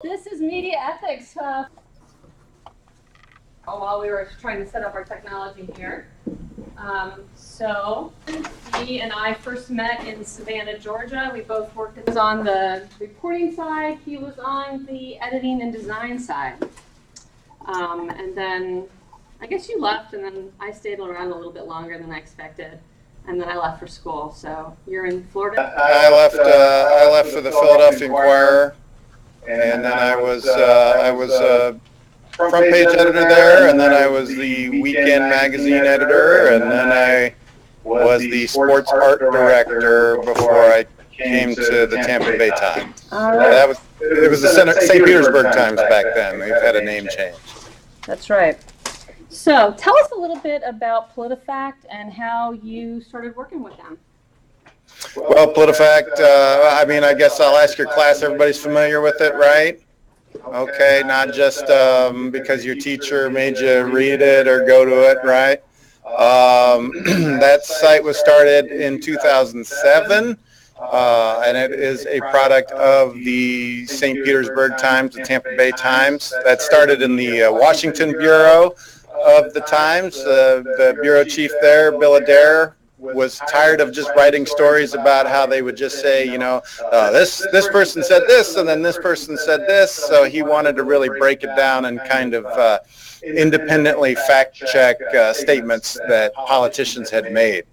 This is media ethics. While we were trying to set up our technology here. So he and I first met in Savannah, Georgia. We both worked on the reporting side. He was on the editing and design side. And then I guess you left, and then I stayed around a little bit longer than I expected. And then I left for school. So you're in Florida? I left for the Philadelphia Inquirer, and then I was front page editor there, and then I was the weekend magazine editor, and then I was the sports art director before I came to the Tampa Bay Times. Right. It was the St. Petersburg Times back then. They've had a name change. That's right. So tell us a little bit about politifact and how you started working with them. Well, politifact, I guess I'll ask your class. Everybody's familiar with it, right? Okay, not just because your teacher made you read it or go to it, right? That site was started in 2007, and it is a product of the St. Petersburg Times, the Tampa Bay Times. That started in the Washington Bureau of the Times. The bureau chief there, Bill Adair, was tired of just writing stories about how they would just say, this person said this, and then this person said this. So he wanted to really break it down and kind of independently fact check statements that politicians had made.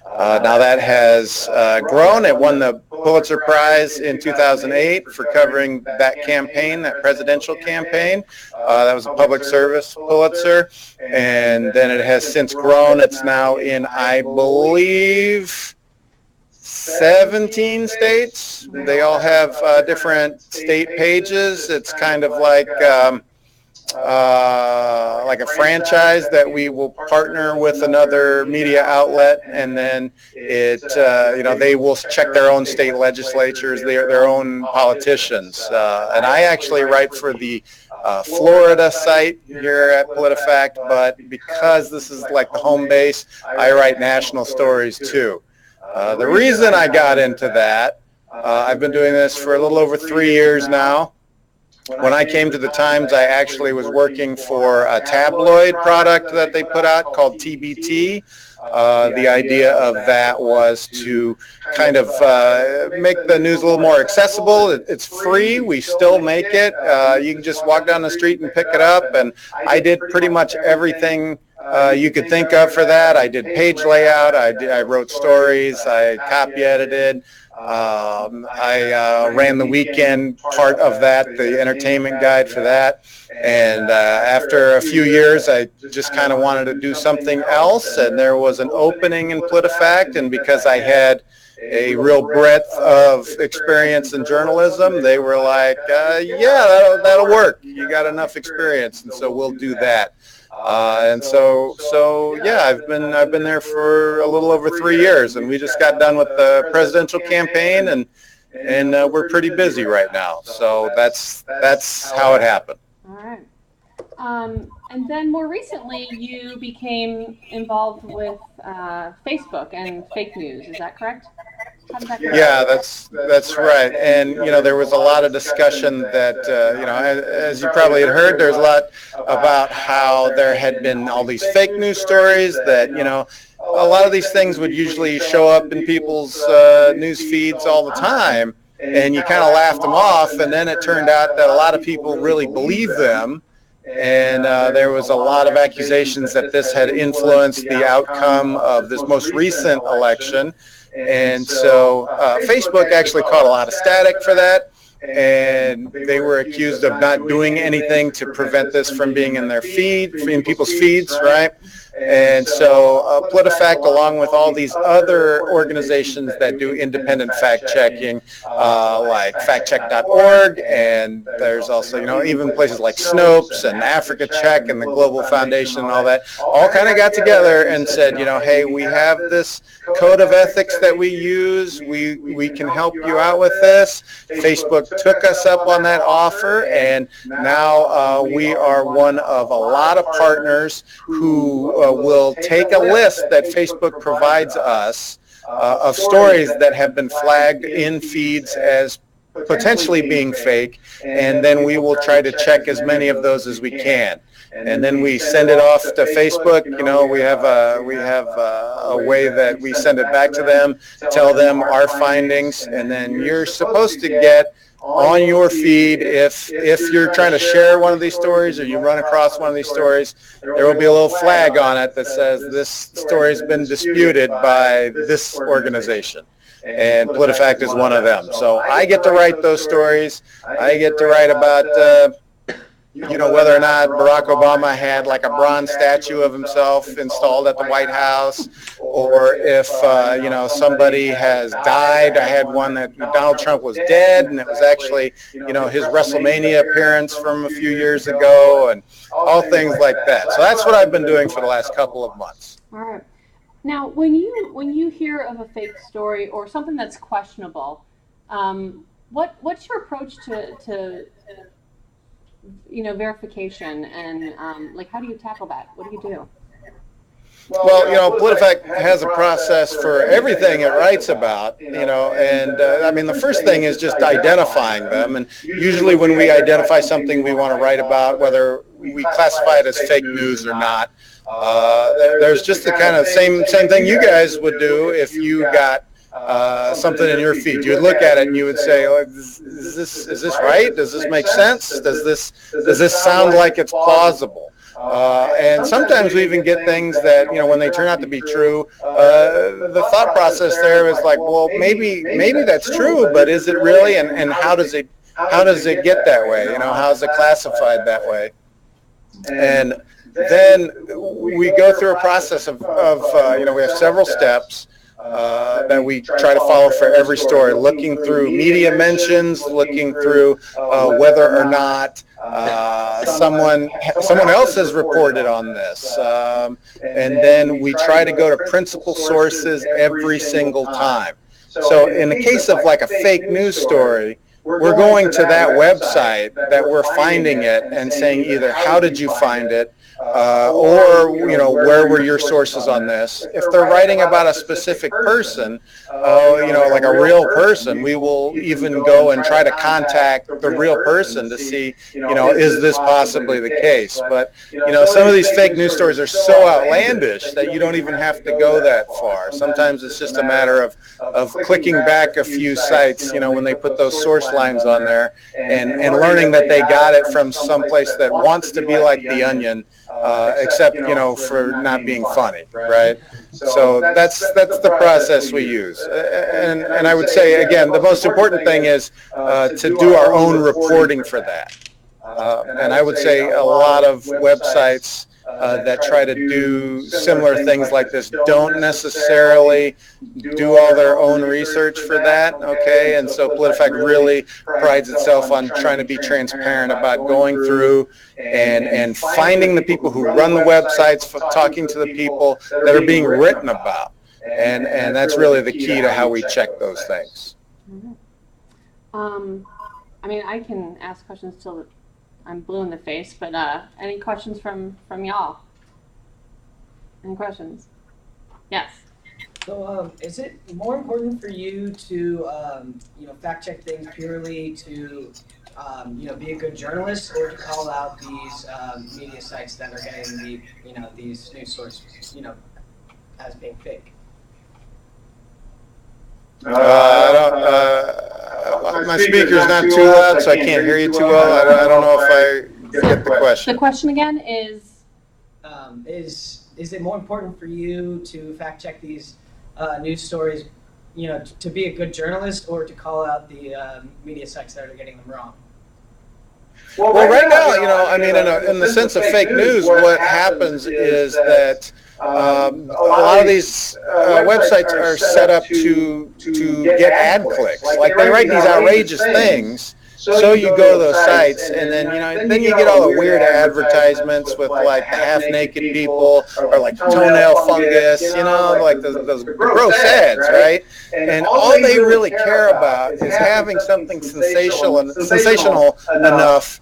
Now that has grown. It won the Pulitzer Prize in 2008 for covering that campaign, that presidential campaign. That was a public service Pulitzer. And then it has since grown. It's now in, I believe, 17 states. They all have different state pages. It's kind of like a franchise that we will partner with another media outlet, and then they will check their own state legislatures, their own politicians. And I actually write for the Florida site here at politifact, but because this is like the home base, I write national stories too. The reason I got into that, I've been doing this for a little over 3 years now. When I came to the Times, I actually was working for a tabloid product that they put out called TBT. The idea of that was to kind of make the news a little more accessible. It's free. We still make it. You can just walk down the street and pick it up. And I did pretty much everything you could think of for that. I did page layout. I wrote stories. I copy edited. I ran the weekend part of that, the entertainment guide for that. And after a few years, I just kind of wanted to do something else. And there was an opening in politifact. And because I had a real breadth of experience in journalism, they were like, yeah, that'll work. You got enough experience. And so we'll do that. And so yeah, I've been there for a little over 3 years, and we just got done with the presidential campaign, and we're pretty busy right now. So that's how it happened. All right. And then more recently, you became involved with Facebook and fake news. Is that correct? How did that go? Yeah, that's right. And there was a lot of discussion that as you probably had heard, there's a lot about how there had been all these fake news stories that a lot of these things would usually show up in people's news feeds all the time, and you kind of laughed them off, and then it turned out that a lot of people really believed them. And there was a lot of accusations that this had influenced the outcome of this most recent election. And so Facebook actually caught a lot of static for that, and they were accused of not doing anything to prevent this from being in their feed, in people's feeds, right? And so politifact, along with all these other organizations that do independent fact-checking, like factcheck.org, and there's also, even places like Snopes and Africa Check and the Global Foundation and all that, all kind of got together and said, hey, we have this code of ethics that we use. We can help you out with this. Facebook took us up on that offer, and now we are one of a lot of partners who will take a list that Facebook provides us of stories that have been flagged in feeds as potentially being fake, and then we will try to check as many of those as we can. And then we send it off to Facebook. We have a way that we send it back to them, tell them our findings, and then you're supposed to get on your feed, if you're trying to share one of these stories or you run across one of these stories, there will be a little flag on it that says this story has been disputed by this organization. And politifact is one of them. So I get to write those stories. I get to write about whether or not Barack Obama had like a bronze statue of himself installed at the White House, or if, somebody has died. I had one that Donald Trump was dead, and it was actually, his WrestleMania appearance from a few years ago, and all things like that. So that's what I've been doing for the last couple of months. All right. Now, when you hear of a fake story or something that's questionable, what's your approach to verification, and how do you tackle that? What do you do? Well, politifact has a process for everything it writes about, and the first thing is just identifying them. And usually when we identify something we want to write about, whether we classify it as fake news or not, there's just the kind of same thing you guys would do if you got something in your feed. You would look at it and you would say, oh, is this right? Does this make sense? Does this sound like it's plausible? And sometimes we even get things that, when they turn out to be true, the thought process there is like, well, maybe that's true, but is it really? And how does it get that way? How is it classified that way? And then we go through a process of we have several steps that we try to follow for every story, looking through media mentions, looking through whether or not someone else has reported on this, and then we try to go to principal sources every single time. So in the case of like a fake news story, we're going to that website that we're finding it and saying either how did you find it, or where were your sources on this. If they're writing about a specific person, like a real person, we will even go and try to contact the real person to see, is this possibly the case. But some of these fake news stories are so outlandish that you don't even have to go that far. Sometimes it's just a matter of clicking back a few sites, when they put those source lines on there, and learning that they got it from someplace that wants to be like The Onion, except for not being funny, right? So that's the process we use. And I would say again, the most important thing is to do our own reporting for that. And I would say a lot of websites that try to do similar things like this don't necessarily do all their own research for that, okay? And so politifact really prides itself on trying to be transparent about going through and finding the people who run the websites, talking to the people that are being written about. And that's really the key to how we check those things. I can ask questions till I'm blue in the face, but any questions from y'all? Any questions? Yes. So, is it more important for you to, fact check things purely to, be a good journalist, or to call out these media sites that are getting these news sources, as being fake? My speaker's not too loud, so I can't hear you too well. I don't know if I get the question. The question again is? Is it more important for you to fact check these news stories, to be a good journalist, or to call out the media sites that are getting them wrong? Well, right now, in the sense of fake news, what happens is that a lot of these websites are set up to get ad clicks. Like they write these outrageous things, so you go to those sites, and then you get all the weird advertisements with like half-naked people or like toenail fungus, like those gross ads, right? And all they really care about is having something sensational enough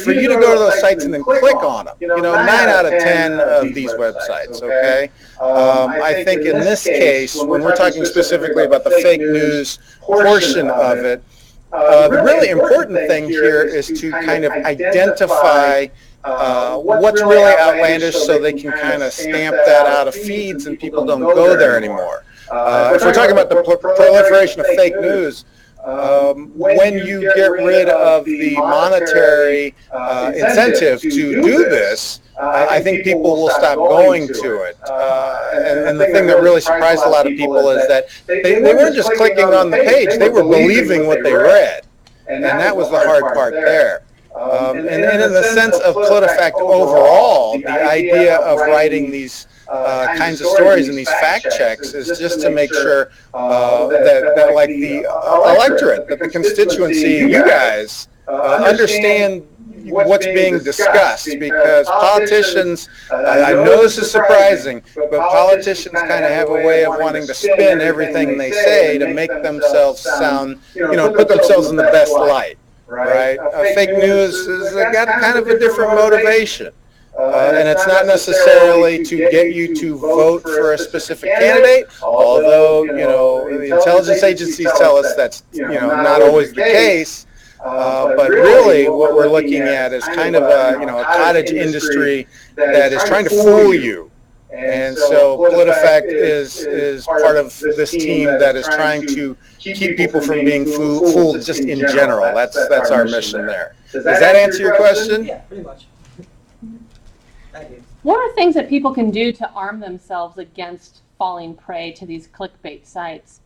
for you to go to those sites and then click on them. 9 out of 10 of these websites, okay? I think in this case, when we're talking specifically about the fake news portion of it, The really important thing here is to kind of identify what's really outlandish so they can kind of stamp that out of feeds and people don't go there anymore. If we're talking about the proliferation of fake news, when you get rid of the monetary incentive to do this, I think people will stop going to it. And the thing that really surprised a lot of people is that they weren't just clicking on the page, they were believing what they read. And that was the hard part there. And in the sense of politifact overall, the idea of writing these kinds of stories and these fact checks is just to make sure that like the electorate, that the constituency, you guys understand what's being discussed, because politicians, I know this is surprising, but politicians kind of have a way of wanting to spin everything they say to make themselves sound, put themselves in the best light, right? Fake news has got kind of a different motivation. And it's not necessarily to get you to vote for a specific candidate, although, the intelligence agencies tell us that's, not always the case. But really what we're looking at is kind of a cottage industry that is trying to fool you. And so politifact is part of this team that is trying to keep people from being fooled just in general. That's our mission there. Does that answer your question? Yeah, pretty much. Thank you. What are things that people can do to arm themselves against falling prey to these clickbait sites?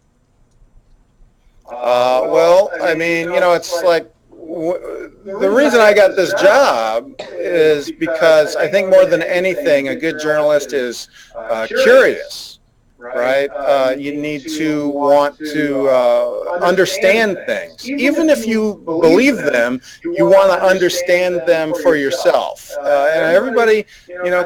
Well, I mean, it's like the reason I got this job is because I think more than anything, a good journalist is curious, right? You need to want to understand things. Even if you believe them, you want to understand them for yourself. And everybody,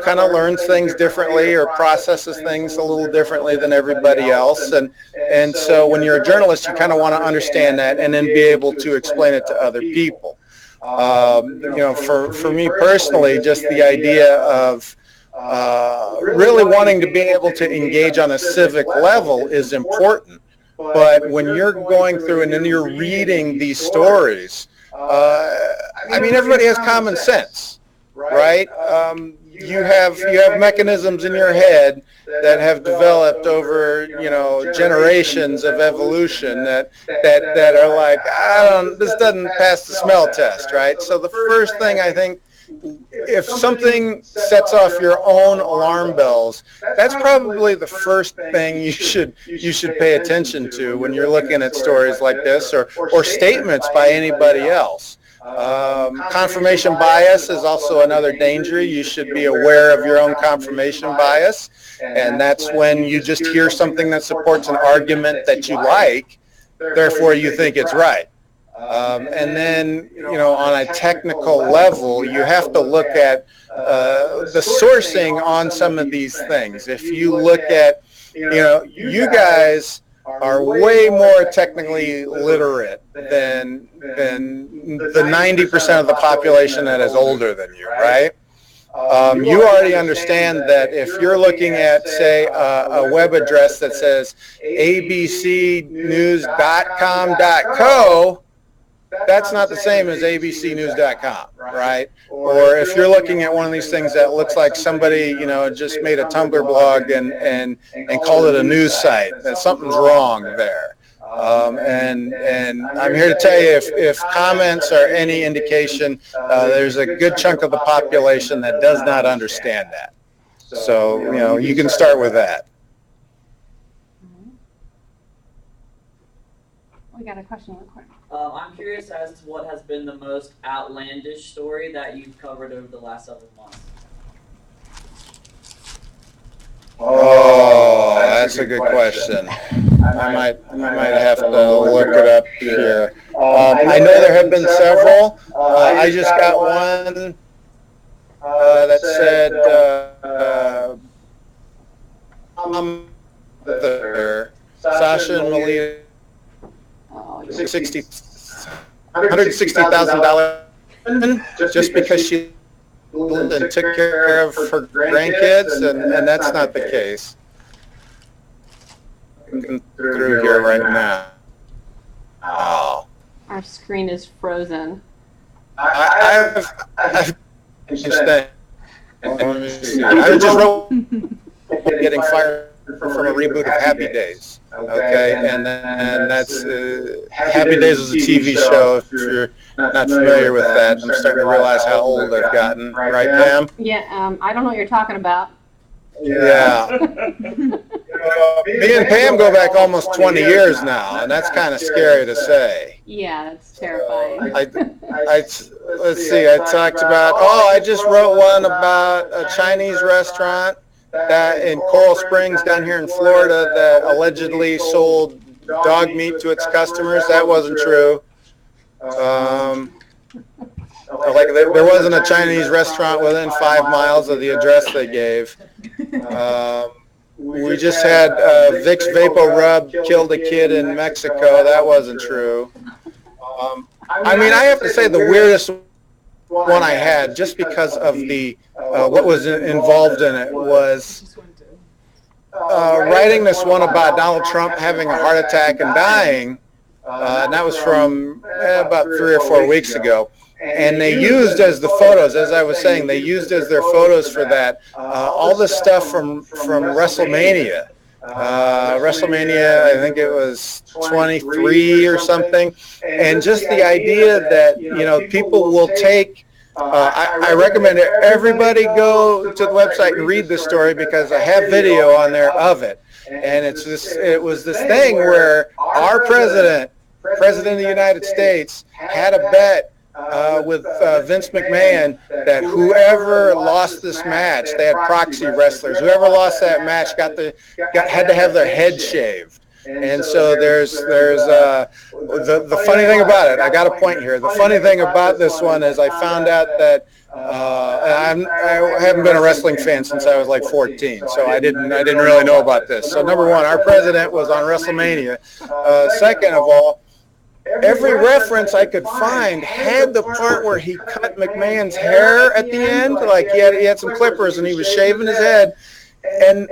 kind of learns things differently or processes things a little differently than everybody else. And so when you're a journalist, you kind of want to understand that and then be able to explain it to other people. For me personally, just the idea of really wanting to be able to engage on a civic level is important. But when you're going through and then you're reading these stories, everybody has common sense, right? You have mechanisms in your head that have developed over generations of evolution that are like, this doesn't pass the smell test, right? So the first thing I think, if something sets off your own alarm bells, that's probably the first thing you should pay attention to when you're looking at stories like this or statements by anybody else. Confirmation bias is also another danger. You should be aware of your own confirmation bias, and that's when you just hear something that supports an argument that you like, therefore you think it's right. And then, on a technical level, you have to look at the sourcing on some of these things. If you look at, you guys are way more technically literate than the 90% of the population that is older than you, right? You already understand that if you're looking at, say, a web address that says abcnews.com.co, that's not the same as abcnews.com, right? Or if you're looking at one of these things that looks like somebody, just made a Tumblr blog and called it a news site, then something's wrong there. And I'm here to tell you, if comments are any indication, there's a good chunk of the population that does not understand that. So, you can start with that. We got a question real quick. I'm curious as to what has been the most outlandish story that you've covered over the last several months. Oh, that's a good question. I might have to look it up here. I know there have been several. I just got one that said Sasha and Malia $160,000 just because she lived and took care of her grandkids, and that's not the case. Looking through here right now. Oh. All Our screen is frozen. I've interesting. Let me see. I just wrote getting fired from a reboot of Happy Days. Okay, and that's Happy Days was a TV show. If you're not familiar with that, I'm starting to realize how old I've gotten. Right, Pam? Yeah, I don't know what you're talking about. Yeah. Me and Pam go back almost 20 years now, and that's kind of scary to say. Yeah, it's terrifying. Let's see, I talked about, I just wrote one about a Chinese restaurant that in Coral Springs down here in Florida that allegedly sold dog meat to its customers. That wasn't true. There wasn't a Chinese restaurant within 5 miles of the address they gave. We just had Vicks Vapor Rub killed a kid in Mexico. That wasn't true. I mean, I have to say the weirdest one I had, just because of the what was involved in it, was writing this one about Donald Trump having a heart attack and dying, and that was from about 3 or 4 weeks ago. And they used as the photos, as I was saying, they used as their photos for that all the stuff from WrestleMania. WrestleMania, I think it was 23 or something. And just the idea that, people will take, I recommend everybody go to the website and read this story, because I have video on there of it. And it was this thing where our president of the United States, had a bet with Vince McMahon that whoever lost this match, they had proxy wrestlers, whoever lost that match had to have their head shaved. And so there's the funny thing about it, I got a point here. The funny thing about this one is I found out that I haven't been a wrestling fan since I was like 14, so I didn't really know about this. So number one, our president was on WrestleMania. Second of all, every reference I could find had the part where he cut McMahon's hair at the end, like he had some clippers and he was shaving his head, and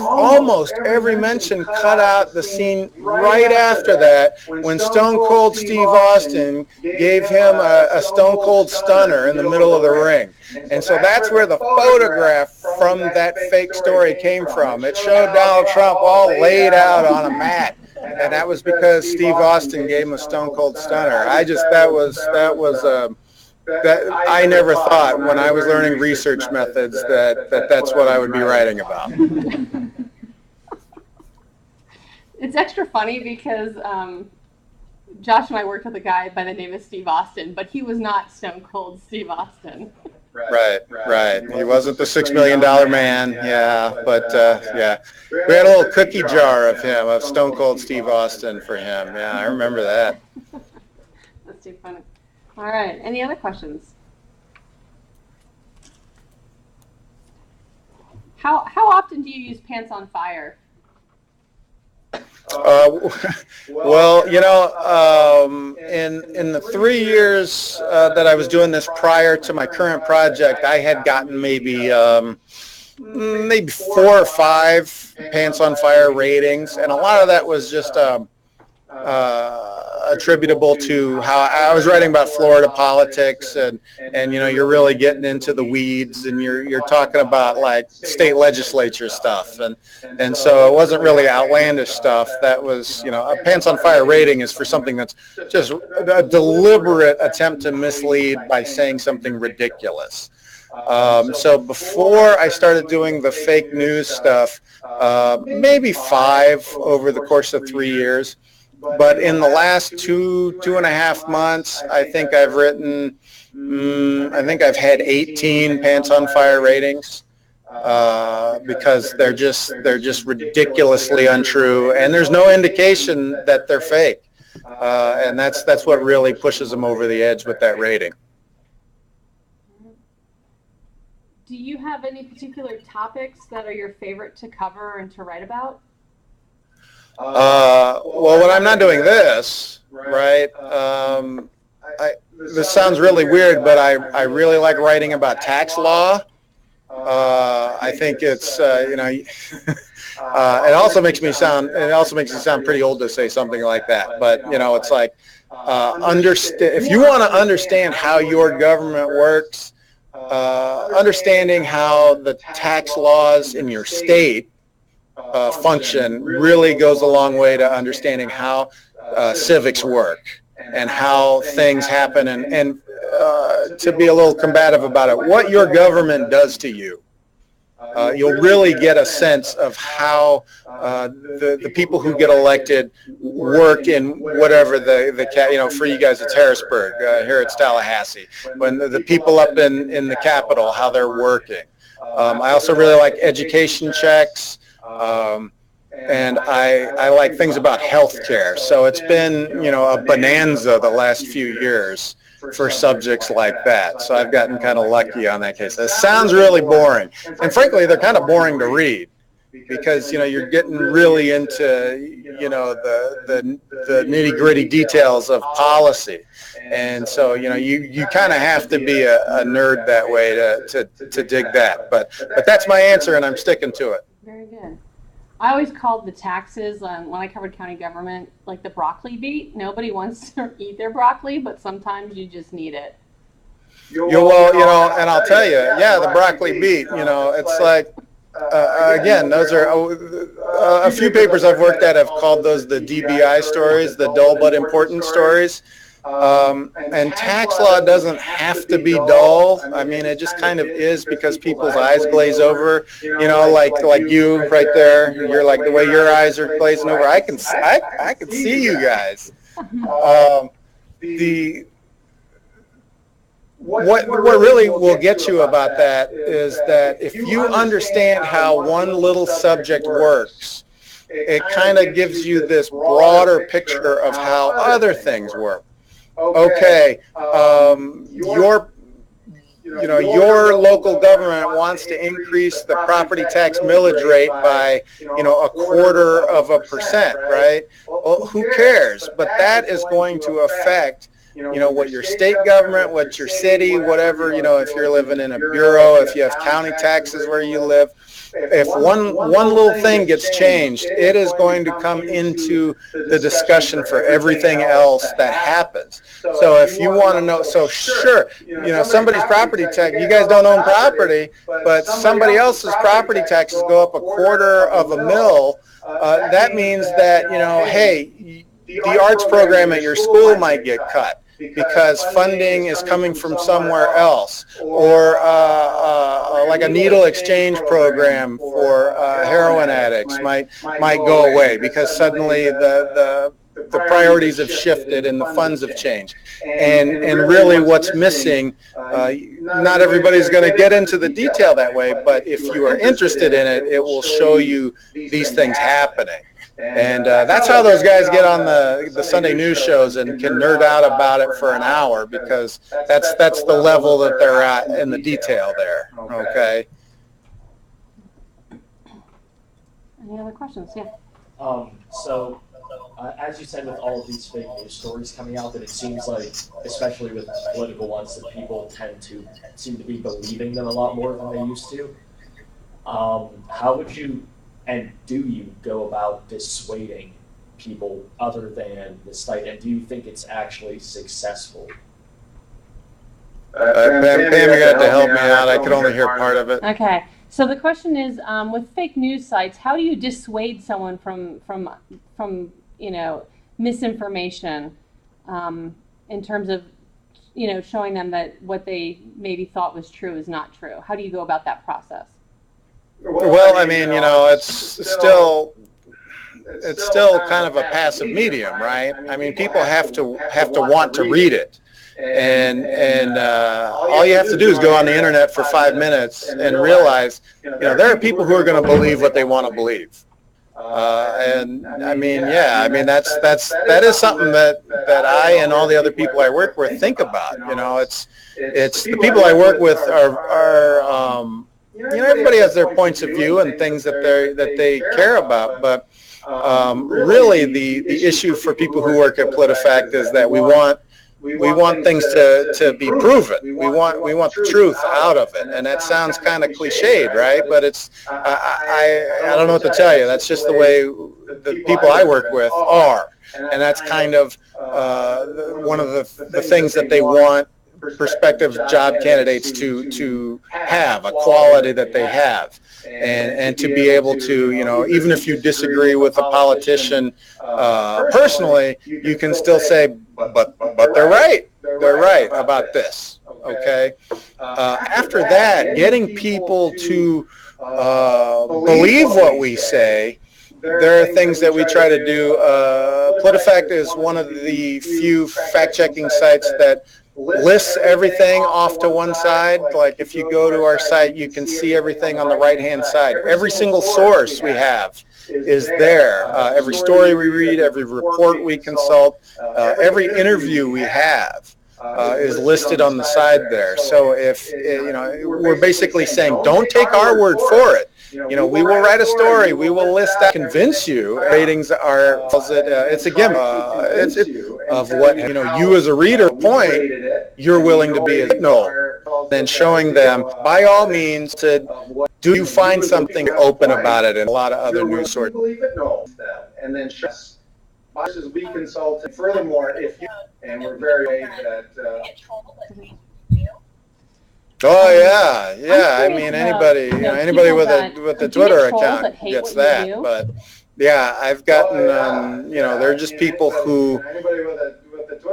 almost every mention cut out the scene right after that when Stone Cold Steve Austin gave him a Stone Cold Stunner in the middle of the ring. And so that's where the photograph from that fake story came from. It showed Donald Trump all laid out on a mat. And that was because Steve Austin gave him a Stone Cold Stunner. I never thought when I was learning research methods that's what I would be writing about. It's extra funny because Josh and I worked with a guy by the name of Steve Austin, but he was not Stone Cold Steve Austin. Right. He wasn't the $6 million man, but we had a little cookie jar of him, of Stone Cold Steve Austin for him. Yeah, I remember that. That's too funny. All right, any other questions? How often do you use Pants on Fire? Well, in the 3 years that I was doing this prior to my current project, I had gotten maybe 4 or 5 Pants on Fire ratings, and a lot of that was just attributable to how I was writing about Florida politics, and you're really getting into the weeds, and you're talking about like state legislature stuff, and so it wasn't really outlandish stuff. That was, a Pants on Fire rating is for something that's just a deliberate attempt to mislead by saying something ridiculous. So before I started doing the fake news stuff, maybe 5 over the course of 3 years. But in the last 2.5 months, I think I've written, I've had 18 Pants on Fire ratings, because they're just ridiculously untrue, and there's no indication that they're fake, and that's what really pushes them over the edge with that rating. Do you have any particular topics that are your favorite to cover and to write about? Well, when I'm not doing this, right, this sounds really weird, but I really like writing about tax law. I think it's it also makes me sound pretty old to say something like that. But it's like if you want to understand how your government works, understanding how the tax laws in your state function really goes a long way to understanding how civics work and how things happen, and to be a little combative about it, what your government does to you. You'll really get a sense of how the people who get elected work in whatever for you guys it's Harrisburg, here it's Tallahassee, when the people up in the Capitol, how they're working. I also really like education checks, and I like things about healthcare. So it's been a bonanza the last few years for subjects like that. So I've gotten kind of lucky on that case. It sounds really boring, and frankly, they're kind of boring to read because you're getting really into the nitty-gritty details of policy, and so you kind of have to be a nerd that way to dig that. But that's my answer, and I'm sticking to it. Very good. I always called the taxes, when I covered county government, like the broccoli beat. Nobody wants to eat their broccoli, but sometimes you just need it. Well, and I'll tell you, the broccoli beat, it's like, again, those are a few papers I've worked at have called those the DBI stories, the dull but important stories. And tax law doesn't have to be dull. I mean, it just kind of is because people's eyes glaze over. Like you right there. You're like the way your eyes are glazing over. I can see you guys. What really will get you about that is that if you understand how one little subject works, it kind of gives you this broader picture of how other things work. Okay, your local government wants to increase the property tax millage rate by, 0.25%, right? Well, who cares? But that is going to affect, what your state government, what your city, whatever, if you're living in a bureau, if you have county taxes where you live. If one little thing gets changed, it is going to come into the discussion for everything else that happens. So if you want to know, so sure, somebody's property tax, you guys don't own property, but somebody else's property taxes go up 1/4 mil. That means that, hey, the arts program at your school might get cut because funding is coming from somewhere else, or like a needle exchange program for heroin addicts might go away because suddenly the priorities have shifted and the funds have changed. And really what's missing, not everybody's going to get into the detail that way, but if you are interested in it, it will show you these things happening. And that's how those guys get on the Sunday news shows and can nerd out about it for an hour, because that's the level that they're at in the detail there. Okay. Any other questions? Yeah. So, as you said, with all of these fake news stories coming out, that it seems like, especially with political ones, that people seem to be believing them a lot more than they used to. How would you, and do you go about dissuading people other than the site, and do you think it's actually successful? Pam, you're going to have to help me out. I could only hear part of it. Okay. So the question is, with fake news sites, how do you dissuade someone from misinformation, in terms of, showing them that what they maybe thought was true is not true? How do you go about that process? Well, I mean, it's still kind of a passive medium, right? I mean, people have to want to read it. And all you have to do is go on the internet for 5 minutes and realize, there are people who are going to believe what they want to believe. And I mean, that is something that I and all the other people I work with think about. It's the people I work with are everybody has their points of view and things that they care about, but really the issue for people who work at PolitiFact is that we want we want things to be proven. We want the truth out of it, and that sounds kind of cliched, right? But it's I don't know what to tell you. That's just the way the people I work with are, and that's kind of one of the things that they want prospective job candidates to have, a quality that they have, and to be able to, even if you disagree with a politician personally, you can still say, but they're right. They're right about this. Okay. After that, getting people to believe what we say. There are things that we try to do. PolitiFact is one of the few fact-checking sites that lists everything off to one side. Like if you go to our site, you can see everything on the right-hand side. Every single source we have is there. Every story we read, every report we consult, every interview we have is listed on the side there. So if, we're basically saying, don't take our word for it. We will write a story. We will list that, convince you. Ratings are, it's a gimmick. It's of what, you as a reader point, you're willing to be a signal. Then showing them, by all means, do you find something open about it in a lot of other news sources? And then we consult. Furthermore, and we're very that. Oh yeah. I mean, anybody, anybody with a Twitter account gets that. But yeah, I've gotten, they're just people who.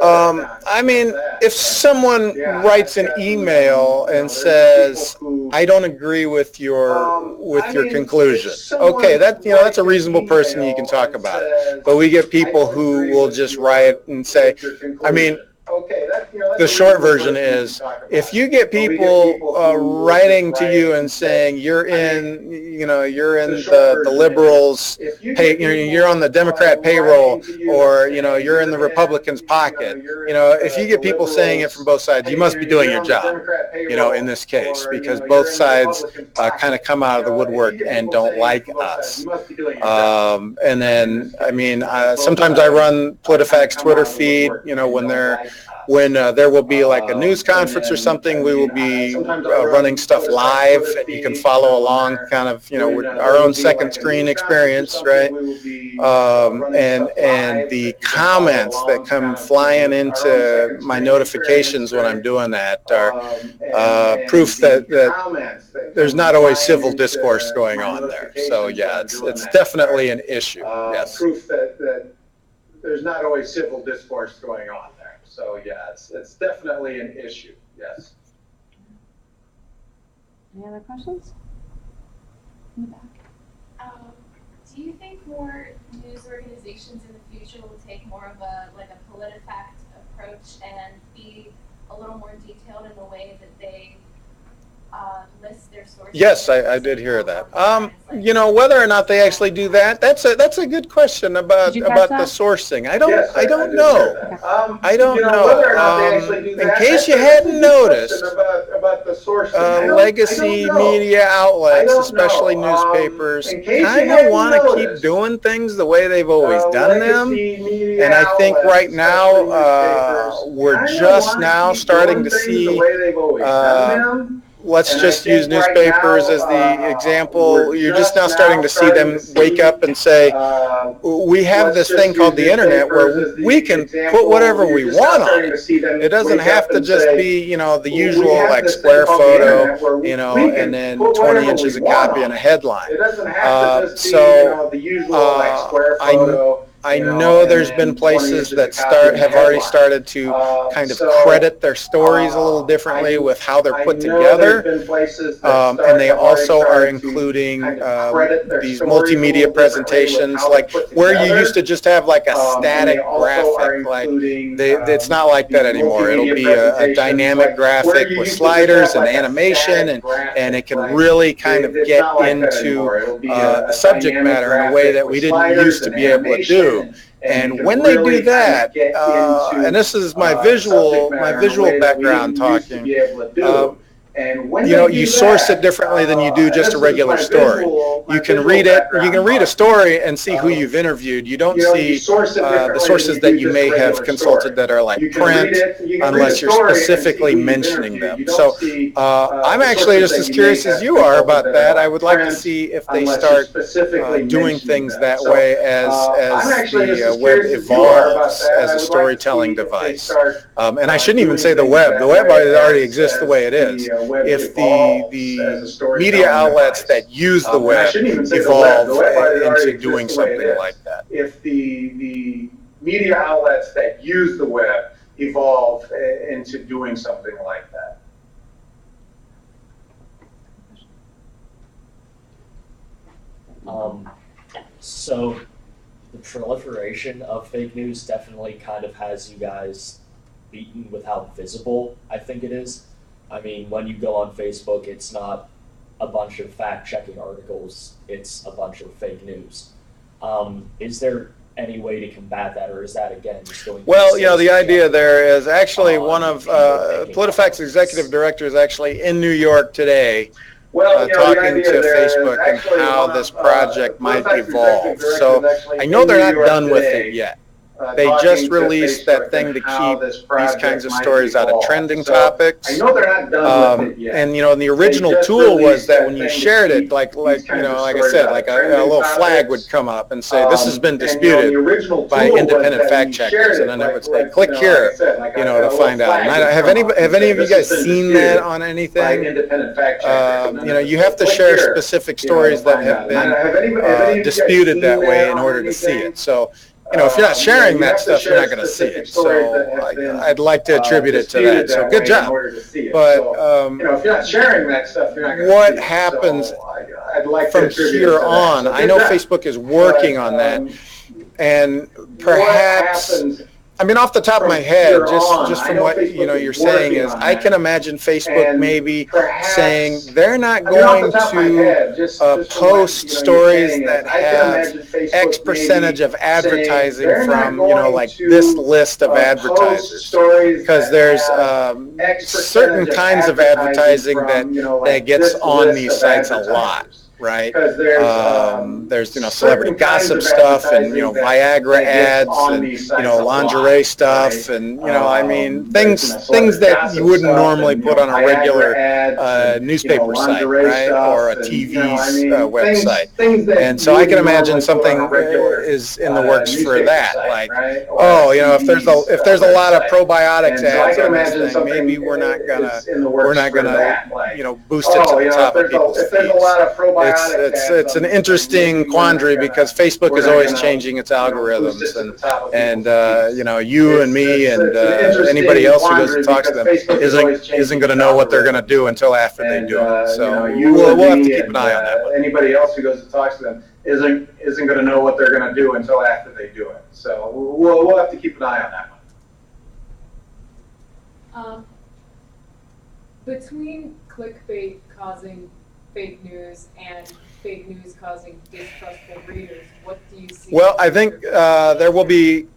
I mean, if someone writes an email and says, "I don't agree with your conclusion," okay, that's a reasonable person. You can talk about it. But we get people who will just write and say, I mean. The short version is, if you get people writing to you and saying you're in the liberals' pay, you're on the Democrat payroll, or you're in the Republicans' pocket. If you get people saying it from both sides, you must be doing your job. In this case, because both sides kind of come out of the woodwork and don't like us. And then, I mean, sometimes I run PolitiFact's Twitter feed. When there will be like a news conference or something, we will be running stuff live, and you can follow along, kind of, with our own second screen experience, right? And the comments that come flying into my notifications when I'm doing that are proof that there's not always civil discourse going on there. So yeah, it's definitely an issue. Yes. Proof that there's not always civil discourse going on there. So yeah, it's definitely an issue. Yes. Any other questions? In the back. Do you think more news organizations in the future will take more of a politifact approach and be a little more detailed in the way that they list their sources? Yes, I did hear that. Whether or not they actually do that, that's a good question about the sourcing. I don't know. I don't know. In case you hadn't noticed, legacy media outlets, especially newspapers, kind of want to keep doing things the way they've always done them. And I think right now we're just now starting to see. Let's just use newspapers as the example. You're just now starting to see them wake up and say, we have this thing called the internet where we can put whatever we want on it. It doesn't have to just be, the usual like square photo, and then 20 inches of copy and a headline. I know there's been places that have already started to kind of credit their stories a little differently with how they're put together, and they also are including these multimedia presentations, like where you used to just have like a static graphic. Like it's not like that anymore. It'll be a dynamic graphic with sliders and animation, and it can really kind of get into the subject matter in a way that we didn't used to be able to do. And when they do that, and this is my visual background talking, And when you know, they do you source that, it differently than you do just a regular story. You can read it, you can read a story and see who you've interviewed. You don't see the sources that you may have consulted that are like print, unless you're specifically mentioning them. So I'm actually just as curious as you are about that. I would like to see if they start doing things that way as the web evolves as a storytelling device. And I shouldn't even say the web. The web already exists the way it is. If the media outlets that use the web evolve into doing something like that. If the media outlets that use the web evolve into doing something like that. So the proliferation of fake news definitely kind of has you guys beaten with how visible I think it is. I mean, when you go on Facebook, it's not a bunch of fact-checking articles, it's a bunch of fake news. Is there any way to combat that, or is that, again, just going to Well, you know, the idea there is actually one of PolitiFact's executive director is actually in New York today talking to Facebook and how this project might evolve. So I know they're not done with it yet. They just released that thing to keep these kinds of stories out of trending topics. I know they're not done with it yet. And, you know, the original tool was that when you shared it, like you know, like I said, like a little flag would come up and say, this has been disputed by independent fact checkers. And then it would say, click here, you know, to find out. And have any of you guys seen that on anything? You know, you have to share specific stories that have been disputed that way in order to see it. So, you know, if you're not sharing that stuff, you're not going to see it. So I'd like to attribute it to that. So good job. But you know, if you're not sharing that stuff, you're not going to see what it. happens I'd like from here on? I know Facebook is working on that, and perhaps. I mean, off the top of my head, just from what you know you're saying is, I can imagine Facebook maybe saying they're not going to post stories that have X percentage of advertising from, you know, like this list of advertisers, because there's certain kinds of advertising that gets on these sites a lot. Right. There's, you know, celebrity gossip stuff and, you know, Viagra ads and, you know, lingerie stuff and, you know, I mean, things that you wouldn't normally put on a regular newspaper site, right, or a TV's website. And so I can imagine something is in the works for that. Like, oh, you know, if there's a lot of probiotics ads on this thing, maybe we're not gonna, you know, boost it to the top of people's feeds. It's an interesting quandary because Facebook is always changing its algorithms, and you know, you and me and anybody else who goes and talks to them isn't going to know what they're going to do until after they do it. So we'll have to keep an eye on that one. Anybody else who goes and talks to them isn't going to know what they're going to do until after they do it. So we'll have to keep an eye on that one. Between clickbait causing fake news and fake news causing distrustful readers, what do you see? Well, I think there will be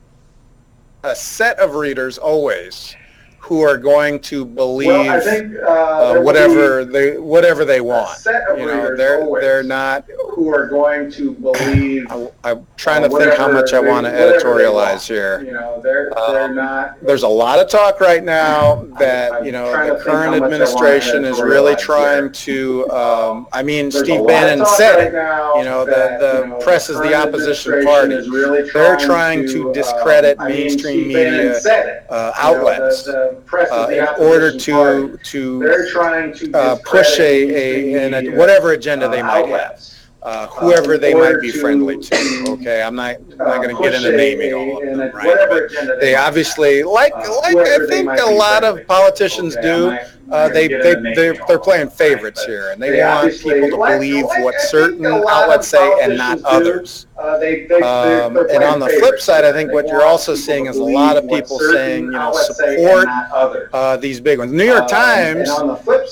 a set of readers always who are going to believe whatever they want. You know, they're not who are going to believe. I'm trying to think how much I want to editorialize here. You know, they're not. There's a lot of talk right now that, you know, the current administration is really trying to. I mean, Steve Bannon said it. You know, the press is the opposition party. They're trying to discredit mainstream media outlets. In order to push a whatever agenda they might have, whoever they might be friendly to. Okay, I'm not going to get into naming all of them, right? But they obviously, like I think a lot of politicians do, they're playing favorites here, and they want people to believe what certain outlets say and not others. And on the flip side, I think what you're also seeing is a lot of people saying, you know, support these big ones. New York Times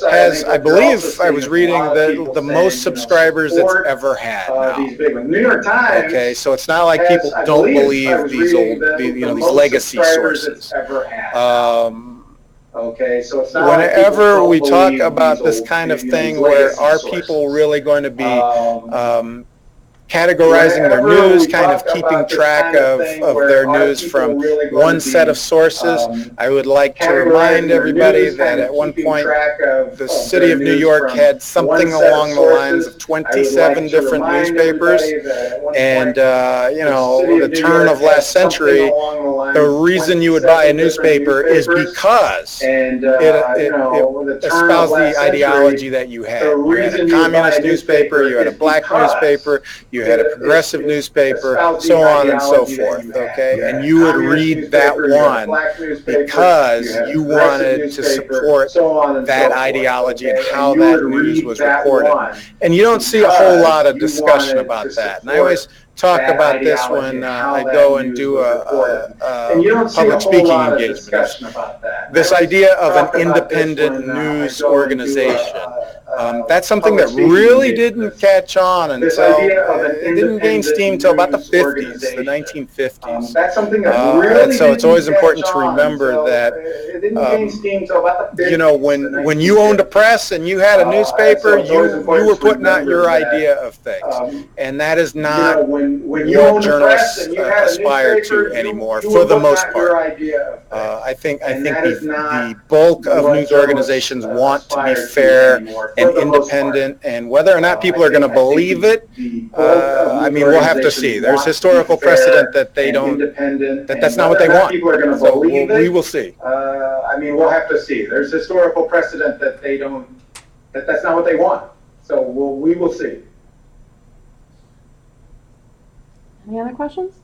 has, I believe, I was reading the most subscribers it's ever had now. New York Times. Okay, so it's not like people don't believe these old, you know, these legacy sources. Okay, so it's not whenever like we people talk believe about these this old, kind of you know, thing these where legacy are sources. people really going to be categorizing their Whenever news, we kind of talk keeping about this track kind of thing of where their are news people from really going one to set be, of sources, I would like to categorizing remind their everybody news, that kind of at one keeping point track of the their city of New news York from had one something set of along the lines of sources, I would 27 like to different remind newspapers. everybody that at one And, point, you the know, city the of New turn York of had last something century, along the lines the of reason you would buy a 27 different newspaper is newspapers. because And, it the turn of espoused the last ideology century, that you the had. You had a reason you would buy communist a newspaper, you had a is black because newspaper, you had a progressive newspaper, espoused the so on and so ideology that forth, you had. okay? You had And a you would communist read that newspaper, you had a one black newspaper, because you had a you progressive wanted to newspaper, support so on and that so forth, ideology and okay? how you that would news read was that reported. one And you don't see a whole lot of because you discussion wanted about to that. And I always support talk that about this ideology when and how I that go and news do was reported. And a you don't see a public whole speaking lot of engagement. discussion about that. This I always idea of an talk about this independent when, I news go and do organization. a That's something that public speaking really engagement. didn't catch on This until idea of an it didn't gain independent steam until about the news 50s, the organization. 1950s. That's something that And really so it's didn't always catch important to on remember until, that it didn't gain steam until about the 50s, you know, when you owned a press and you had a newspaper, it's always you important were to putting out your remember that, idea of things, and that is you not know, when you what owned a press journalists and you had a aspire newspaper, to anymore, you for were the putting most out your part. idea of things. I think And that is not the bulk of what news journalists, organizations want to be aspire to fair anymore, for and the most part. independent, and whether or not people are going to believe it, the bulk of I news mean, we'll have to organizations see. There's want to be historical fair precedent that they and don't, independent, that's and not what whether they or not want. people are going to So believe we it, will see. I mean, we'll have to see. There's historical precedent that they don't, that's not what they want. So we will see. Any other questions?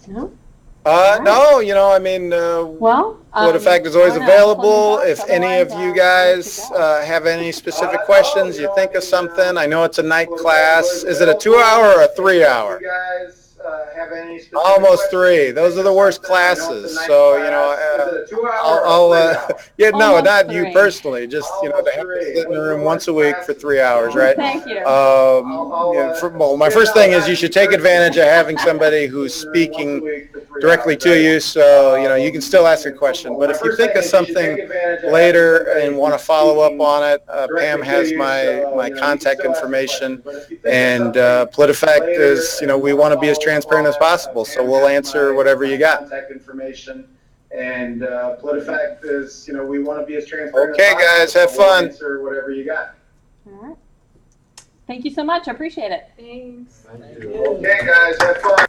No? No, you know, I mean, Well, politifact is always I don't know, available. politifact, If any of otherwise, you I'll guys let you go. have any specific No, questions, you know, think I of mean, something. I know it's a night politifact class. is Is it a 2-hour or a 3-hour? You guys have any specific Almost questions? 3. Those are the worst classes. So, you know, Is it a 2-hour I'll or a 3-hour? yeah, no, Almost not you 3. personally, just, you know, to have to sit in a room once a week for 3 hours, right? Thank you. Well, my first thing is you should take advantage of having somebody who's speaking directly to you, so, you know, you can still ask a question. But if you think of something later and want to follow up on it, Pam has my contact information. And politifact is, you know, we want to be as transparent as possible, so we'll answer whatever you got. Contact information. And politifact is, you know, we want to be as transparent as Okay, possible. guys, have So we'll fun. answer whatever you got. All right. Thank you so much. I appreciate it. Thanks. Thank you. Okay, guys, have fun.